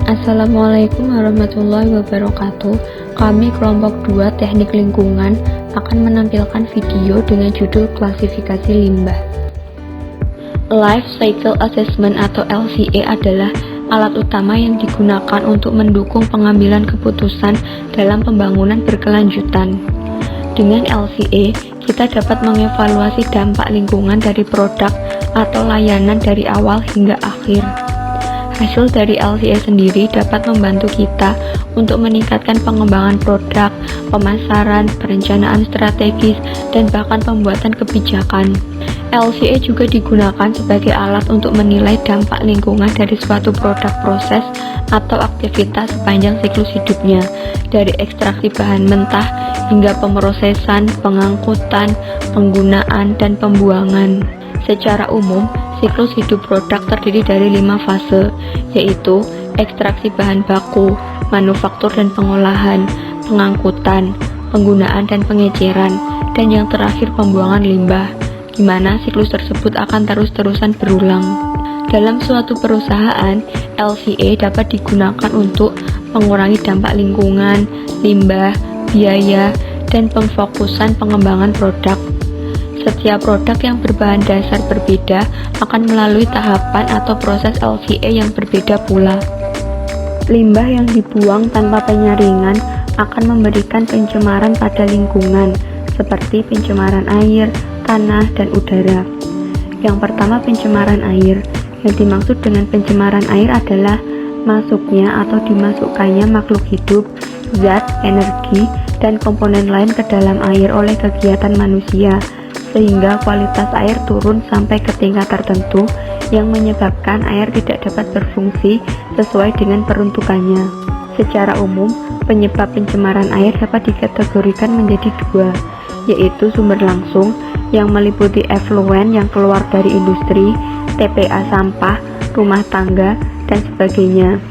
Assalamualaikum warahmatullahi wabarakatuh. Kami kelompok 2 Teknik Lingkungan akan menampilkan video dengan judul klasifikasi limbah. Life Cycle Assessment atau LCA adalah alat utama yang digunakan untuk mendukung pengambilan keputusan dalam pembangunan berkelanjutan. Dengan LCA, kita dapat mengevaluasi dampak lingkungan dari produk atau layanan dari awal hingga akhir. Hasil dari LCA sendiri dapat membantu kita untuk meningkatkan pengembangan produk, pemasaran, perencanaan strategis, dan bahkan pembuatan kebijakan. LCA juga digunakan sebagai alat untuk menilai dampak lingkungan dari suatu produk, proses, atau aktivitas sepanjang siklus hidupnya, dari ekstraksi bahan mentah hingga pemrosesan, pengangkutan, penggunaan, dan pembuangan. Secara umum, siklus hidup produk terdiri dari 5 fase, yaitu ekstraksi bahan baku, manufaktur dan pengolahan, pengangkutan, penggunaan dan pengeceran, dan yang terakhir pembuangan limbah, di mana siklus tersebut akan terus-terusan berulang. Dalam suatu perusahaan, LCA dapat digunakan untuk mengurangi dampak lingkungan, limbah, biaya, dan pemfokusan pengembangan produk. Setiap produk yang berbahan dasar berbeda akan melalui tahapan atau proses LCA yang berbeda pula. Limbah yang dibuang tanpa penyaringan akan memberikan pencemaran pada lingkungan, seperti pencemaran air, tanah, dan udara. Yang pertama, pencemaran air. Yang dimaksud dengan pencemaran air adalah masuknya atau dimasukkannya makhluk hidup, zat, energi, dan komponen lain ke dalam air oleh kegiatan manusia, sehingga kualitas air turun sampai ke tingkat tertentu yang menyebabkan air tidak dapat berfungsi sesuai dengan peruntukannya. Secara umum, penyebab pencemaran air dapat dikategorikan menjadi 2, yaitu sumber langsung yang meliputi efluen yang keluar dari industri, TPA sampah, rumah tangga, dan sebagainya.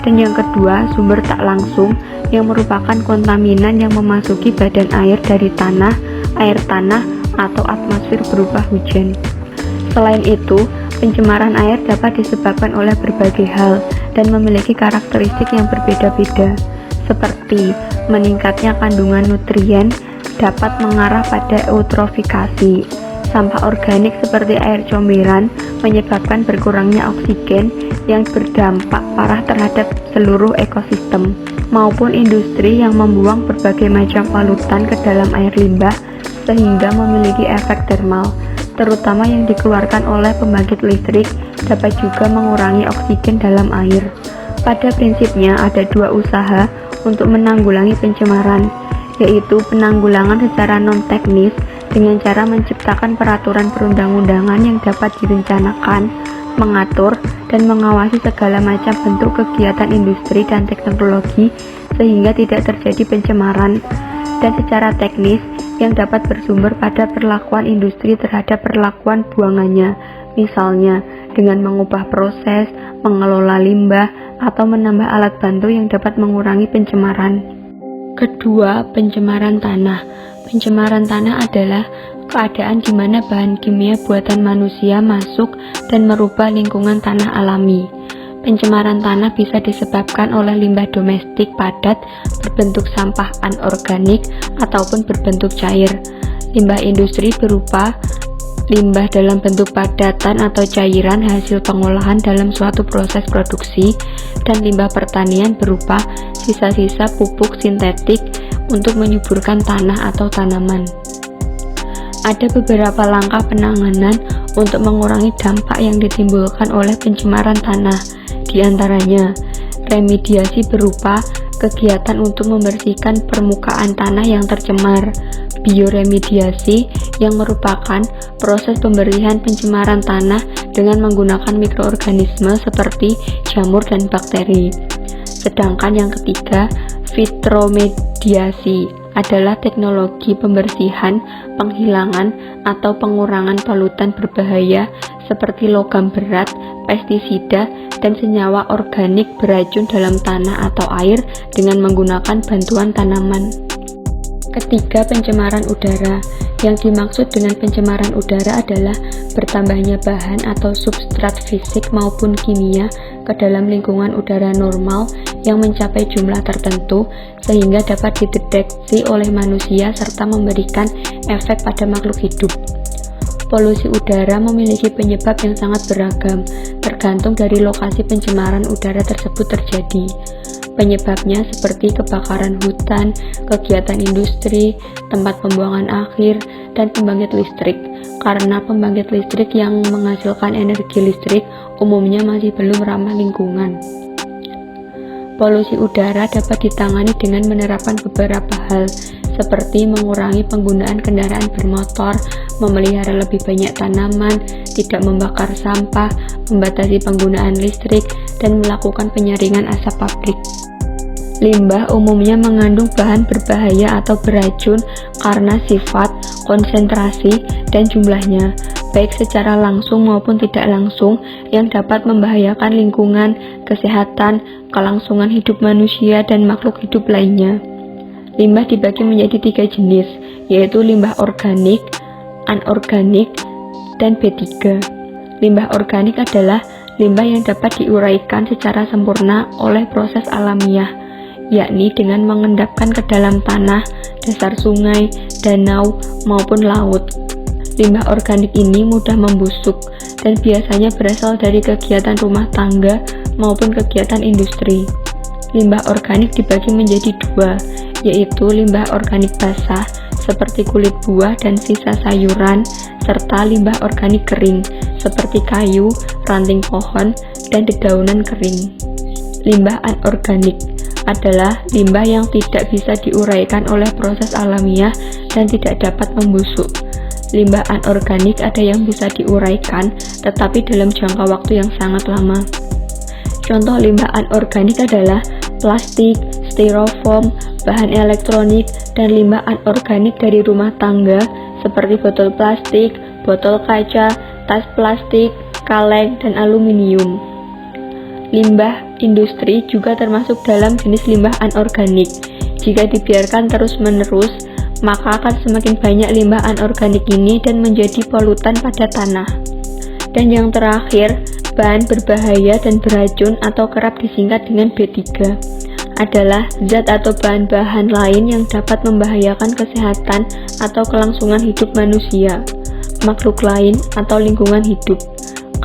Dan yang kedua, sumber tak langsung yang merupakan kontaminan yang memasuki badan air dari tanah, air tanah, atau atmosfer berupa hujan. Selain itu, pencemaran air dapat disebabkan oleh berbagai hal dan memiliki karakteristik yang berbeda-beda, seperti meningkatnya kandungan nutrien dapat mengarah pada eutrofikasi. Sampah organik seperti air comberan menyebabkan berkurangnya oksigen yang berdampak parah terhadap seluruh ekosistem, maupun industri yang membuang berbagai macam polutan ke dalam air limbah sehingga memiliki efek termal, terutama yang dikeluarkan oleh pembangkit listrik, dapat juga mengurangi oksigen dalam air. Pada prinsipnya ada 2 usaha untuk menanggulangi pencemaran, yaitu penanggulangan secara non-teknis dengan cara menciptakan peraturan perundang-undangan yang dapat direncanakan, mengatur, dan mengawasi segala macam bentuk kegiatan industri dan teknologi sehingga tidak terjadi pencemaran, dan secara teknis yang dapat bersumber pada perlakuan industri terhadap perlakuan buangannya, misalnya dengan mengubah proses, mengelola limbah, atau menambah alat bantu yang dapat mengurangi pencemaran. Kedua, pencemaran tanah. Pencemaran tanah adalah keadaan di mana bahan kimia buatan manusia masuk dan merubah lingkungan tanah alami. Pencemaran tanah bisa disebabkan oleh limbah domestik padat berbentuk sampah anorganik ataupun berbentuk cair. Limbah industri berupa limbah dalam bentuk padatan atau cairan hasil pengolahan dalam suatu proses produksi, dan limbah pertanian berupa sisa-sisa pupuk sintetik untuk menyuburkan tanah atau tanaman. Ada beberapa langkah penanganan untuk mengurangi dampak yang ditimbulkan oleh pencemaran tanah. Di antaranya, remediasi berupa kegiatan untuk membersihkan permukaan tanah yang tercemar, bioremediasi yang merupakan proses pemberian pencemaran tanah dengan menggunakan mikroorganisme seperti jamur dan bakteri. Sedangkan yang ketiga, fitromediasi adalah teknologi pembersihan, penghilangan, atau pengurangan polutan berbahaya seperti logam berat, pestisida, dan senyawa organik beracun dalam tanah atau air dengan menggunakan bantuan tanaman. Ketiga, pencemaran udara. Yang dimaksud dengan pencemaran udara adalah bertambahnya bahan atau substrat fisik maupun kimia ke dalam lingkungan udara normal yang mencapai jumlah tertentu sehingga dapat dideteksi oleh manusia serta memberikan efek pada makhluk hidup. Polusi udara memiliki penyebab yang sangat beragam, tergantung dari lokasi pencemaran udara tersebut terjadi. Penyebabnya seperti kebakaran hutan, kegiatan industri, tempat pembuangan akhir, dan pembangkit listrik. Karena pembangkit listrik yang menghasilkan energi listrik umumnya masih belum ramah lingkungan. Polusi udara dapat ditangani dengan menerapkan beberapa hal, seperti mengurangi penggunaan kendaraan bermotor, memelihara lebih banyak tanaman, tidak membakar sampah, membatasi penggunaan listrik, dan melakukan penyaringan asap pabrik. Limbah umumnya mengandung bahan berbahaya atau beracun karena sifat, konsentrasi, dan jumlahnya, baik secara langsung maupun tidak langsung, yang dapat membahayakan lingkungan, kesehatan, kelangsungan hidup manusia, dan makhluk hidup lainnya. Limbah dibagi menjadi 3 jenis, yaitu limbah organik, anorganik, dan B3. Limbah organik adalah limbah yang dapat diuraikan secara sempurna oleh proses alamiah, yakni dengan mengendapkan ke dalam tanah, dasar sungai, danau, maupun laut. Limbah organik ini mudah membusuk dan biasanya berasal dari kegiatan rumah tangga maupun kegiatan industri. Limbah organik dibagi menjadi 2, yaitu limbah organik basah seperti kulit buah dan sisa sayuran, serta limbah organik kering seperti kayu, ranting pohon, dan dedaunan kering. Limbah anorganik adalah limbah yang tidak bisa diuraikan oleh proses alamiah dan tidak dapat membusuk. Limbah anorganik ada yang bisa diuraikan, tetapi dalam jangka waktu yang sangat lama. Contoh limbah anorganik adalah plastik, styrofoam, bahan elektronik, dan limbah anorganik dari rumah tangga seperti botol plastik, botol kaca, tas plastik, kaleng, dan aluminium. Limbah industri juga termasuk dalam jenis limbah anorganik. Jika dibiarkan terus-menerus, maka akan semakin banyak limbah anorganik ini dan menjadi polutan pada tanah. Dan yang terakhir, bahan berbahaya dan beracun atau kerap disingkat dengan B3 adalah zat atau bahan-bahan lain yang dapat membahayakan kesehatan atau kelangsungan hidup manusia, makhluk lain, atau lingkungan hidup.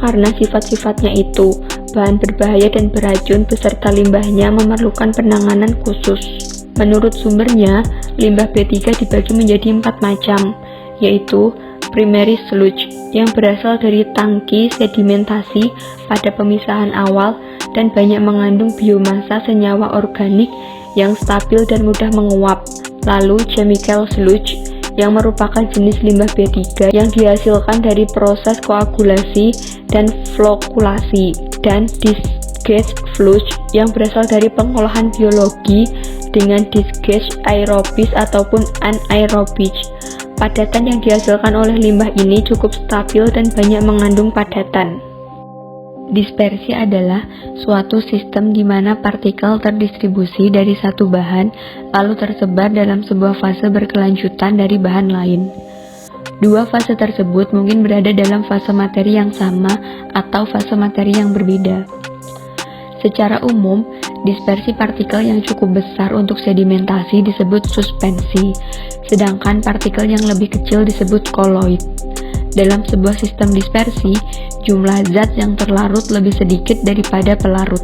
Karena sifat-sifatnya itu, bahan berbahaya dan beracun beserta limbahnya memerlukan penanganan khusus. Menurut sumbernya, limbah B3 dibagi menjadi 4 macam, yaitu primary sludge yang berasal dari tangki sedimentasi pada pemisahan awal dan banyak mengandung biomasa senyawa organik yang stabil dan mudah menguap. Lalu chemical sludge yang merupakan jenis limbah B3 yang dihasilkan dari proses koagulasi dan flokulasi, dan disgust sludge yang berasal dari pengolahan biologi dengan disgust aerobis ataupun anaerobis. Padatan yang dihasilkan oleh limbah ini cukup stabil dan banyak mengandung padatan. Dispersi adalah suatu sistem di mana partikel terdistribusi dari satu bahan lalu tersebar dalam sebuah fase berkelanjutan dari bahan lain. Dua fase tersebut mungkin berada dalam fase materi yang sama atau fase materi yang berbeda. Secara umum, dispersi partikel yang cukup besar untuk sedimentasi disebut suspensi, sedangkan partikel yang lebih kecil disebut koloid. Dalam sebuah sistem dispersi, jumlah zat yang terlarut lebih sedikit daripada pelarut.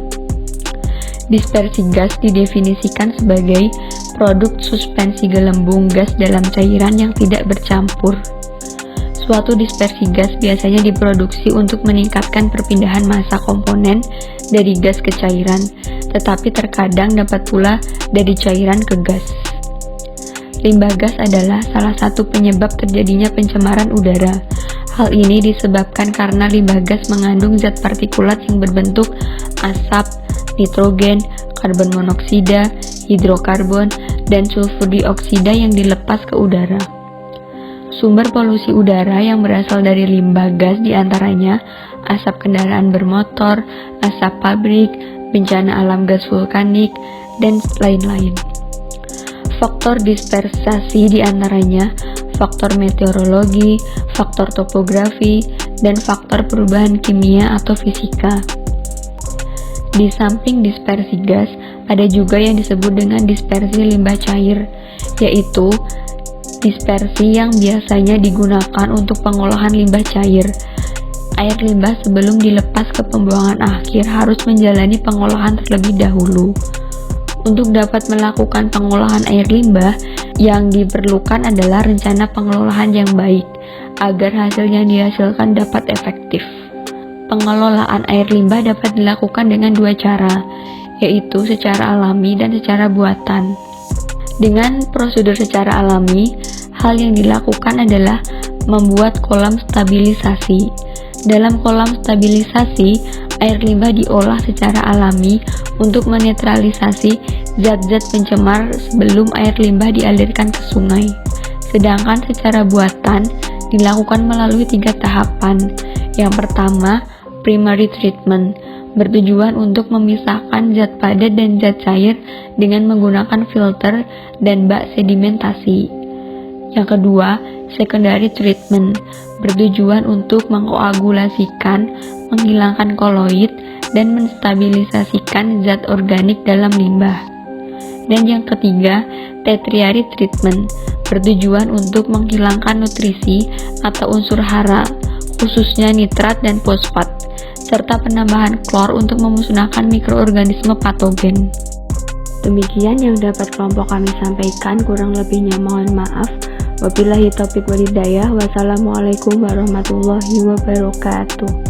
Dispersi gas didefinisikan sebagai produk suspensi gelembung gas dalam cairan yang tidak bercampur. Suatu dispersi gas biasanya diproduksi untuk meningkatkan perpindahan massa komponen dari gas ke cairan, tetapi terkadang dapat pula dari cairan ke gas. Limbah gas adalah salah satu penyebab terjadinya pencemaran udara. Hal ini disebabkan karena limbah gas mengandung zat partikulat yang berbentuk asap, nitrogen, karbon monoksida, hidrokarbon, dan sulfur dioksida yang dilepas ke udara. Sumber polusi udara yang berasal dari limbah gas diantaranya asap kendaraan bermotor, asap pabrik, bencana alam gas vulkanik, dan lain-lain. Faktor dispersasi diantaranya faktor meteorologi, faktor topografi, dan faktor perubahan kimia atau fisika. Di samping dispersi gas, ada juga yang disebut dengan dispersi limbah cair, yaitu dispersi yang biasanya digunakan untuk pengolahan limbah cair. Air limbah sebelum dilepas ke pembuangan akhir harus menjalani pengolahan terlebih dahulu. Untuk dapat melakukan pengolahan air limbah, yang diperlukan adalah rencana pengelolaan yang baik, agar hasil yang dihasilkan dapat efektif. Pengelolaan air limbah dapat dilakukan dengan dua cara, yaitu secara alami dan secara buatan. Dengan prosedur secara alami, hal yang dilakukan adalah membuat kolam stabilisasi. Dalam kolam stabilisasi, air limbah diolah secara alami untuk menetralisasi zat-zat pencemar sebelum air limbah dialirkan ke sungai. Sedangkan secara buatan dilakukan melalui 3 tahapan. Yang pertama, primary treatment, bertujuan untuk memisahkan zat padat dan zat cair dengan menggunakan filter dan bak sedimentasi. Yang kedua, secondary treatment, bertujuan untuk mengkoagulasikan, menghilangkan koloid, dan menstabilisasikan zat organik dalam limbah. Dan yang ketiga, tertiary treatment, bertujuan untuk menghilangkan nutrisi atau unsur hara, khususnya nitrat dan fosfat, serta penambahan klor untuk memusnahkan mikroorganisme patogen. Demikian yang dapat kelompok kami sampaikan, kurang lebihnya mohon maaf. Wabillahi taufiq walhidayah. Wassalamualaikum warahmatullahi wabarakatuh.